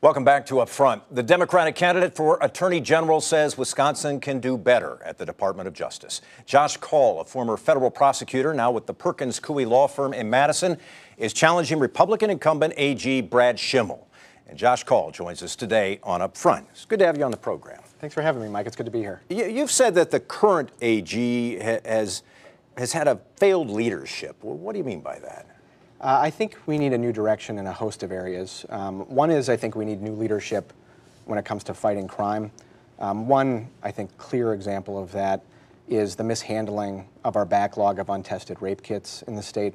Welcome back to Up Front. The Democratic candidate for Attorney General says Wisconsin can do better at the Department of Justice. Josh Kaul, a former federal prosecutor, now with the Perkins Coie law firm in Madison, is challenging Republican incumbent AG Brad Schimel. And Josh Kaul joins us today on Up Front. It's good to have you on the program. Thanks for having me, Mike. It's good to be here. You've said that the current AG has had a failed leadership. Well, what do you mean by that? I think we need a new direction in a host of areas. One is I think we need new leadership when it comes to fighting crime. One, I think, clear example of that is the mishandling of our backlog of untested rape kits in the state.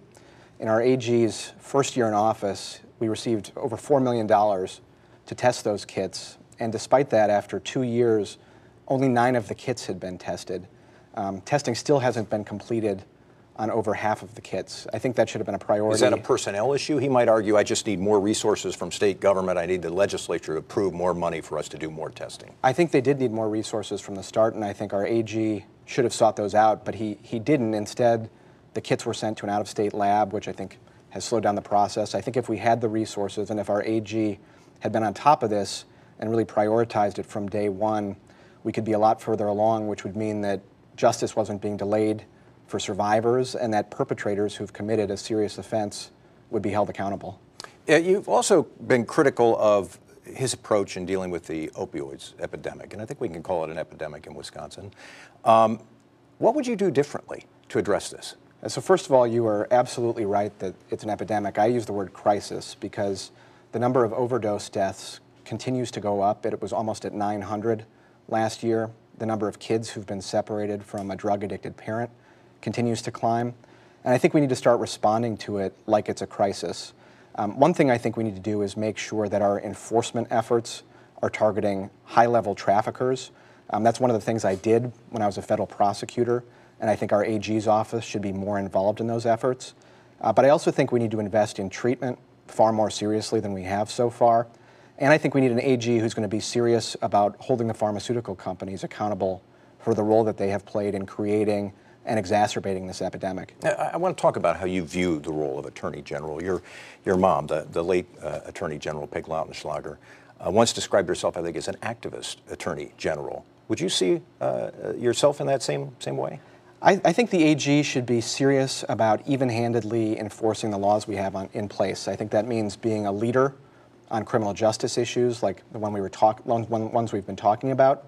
In our AG's first year in office, we received over $4 million to test those kits. And despite that, after 2 years, only 9 of the kits had been tested. Testing still hasn't been completed on over half of the kits. I think that should have been a priority. Is that a personnel issue? He might argue, I just need more resources from state government. I need the legislature to approve more money for us to do more testing. I think they did need more resources from the start, and I think our AG should have sought those out, but he didn't. Instead, the kits were sent to an out-of-state lab, which I think has slowed down the process. I think if we had the resources and if our AG had been on top of this and really prioritized it from day one, we could be a lot further along, which would mean that justice wasn't being delayed for survivors and that perpetrators who've committed a serious offense would be held accountable. Yeah, you've also been critical of his approach in dealing with the opioids epidemic, and I think we can call it an epidemic in Wisconsin. What would you do differently to address this? So first of all, you are absolutely right that it's an epidemic. I use the word crisis because the number of overdose deaths continues to go up. It was almost at 900 last year. The number of kids who've been separated from a drug-addicted parent continues to climb. And I think we need to start responding to it like it's a crisis. One thing I think we need to do is make sure that our enforcement efforts are targeting high-level traffickers. That's one of the things I did when I was a federal prosecutor, and I think our AG's office should be more involved in those efforts. But I also think we need to invest in treatment far more seriously than we have so far. And I think we need an AG who's going to be serious about holding the pharmaceutical companies accountable for the role that they have played in creating and exacerbating this epidemic. I want to talk about how you view the role of Attorney General. Your mom, the late Attorney General Peg Lautenschlager, once described herself, I think, as an activist Attorney General. Would you see yourself in that same way? I think the AG should be serious about even-handedly enforcing the laws we have in place. I think that means being a leader on criminal justice issues like the ones we've been talking about.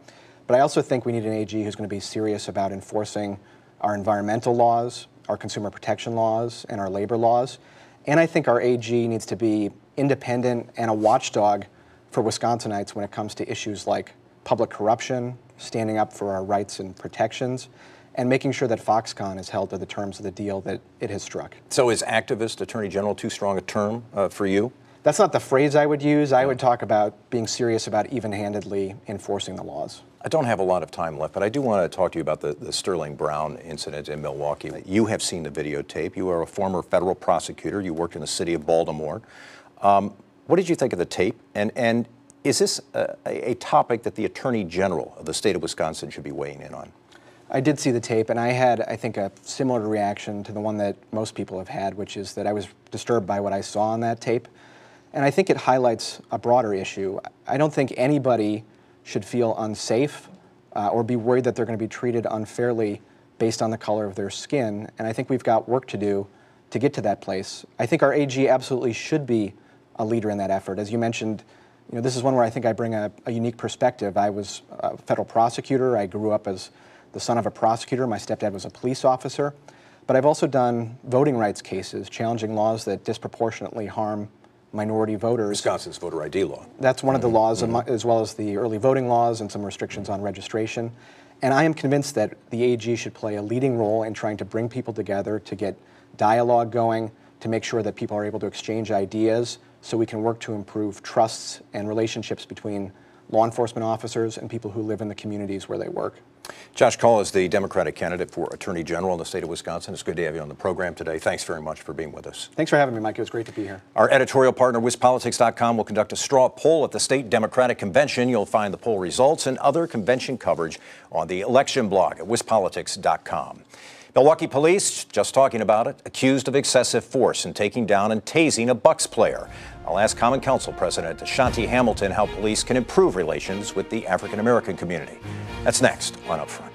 But I also think we need an AG who's going to be serious about enforcing our environmental laws, our consumer protection laws, and our labor laws. And I think our AG needs to be independent and a watchdog for Wisconsinites when it comes to issues like public corruption, standing up for our rights and protections, and making sure that Foxconn is held to the terms of the deal that it has struck. So is activist Attorney General too strong a term for you? That's not the phrase I would use. I would talk about being serious about even-handedly enforcing the laws. I don't have a lot of time left, but I do want to talk to you about the Sterling Brown incident in Milwaukee. You have seen the videotape. You are a former federal prosecutor. You worked in the city of Baltimore. What did you think of the tape? And is this a topic that the Attorney General of the state of Wisconsin should be weighing in on? I did see the tape, and I had, I think, a similar reaction to the one that most people have had, which is that I was disturbed by what I saw on that tape. And I think it highlights a broader issue. I don't think anybody should feel unsafe or be worried that they're going to be treated unfairly based on the color of their skin. And I think we've got work to do to get to that place. I think our AG absolutely should be a leader in that effort. As you mentioned, this is one where I think I bring a unique perspective. I was a federal prosecutor. I grew up as the son of a prosecutor. My stepdad was a police officer. But I've also done voting rights cases, challenging laws that disproportionately harm minority voters. Wisconsin's voter ID law. That's one of the laws, as well as the early voting laws and some restrictions on registration. And I am convinced that the AG should play a leading role in trying to bring people together, to get dialogue going, to make sure that people are able to exchange ideas so we can work to improve trusts and relationships between law enforcement officers and people who live in the communities where they work. Josh Kaul is the Democratic candidate for Attorney General in the state of Wisconsin. It's good to have you on the program today. Thanks very much for being with us. Thanks for having me, Mike. It was great to be here. Our editorial partner, WisPolitics.com, will conduct a straw poll at the state Democratic Convention. You'll find the poll results and other convention coverage on the election blog at WisPolitics.com. Milwaukee police, just talking about it, accused of excessive force in taking down and tasing a Bucks player. I'll ask Common Council President Ashanti Hamilton how police can improve relations with the African American community. That's next on Upfront.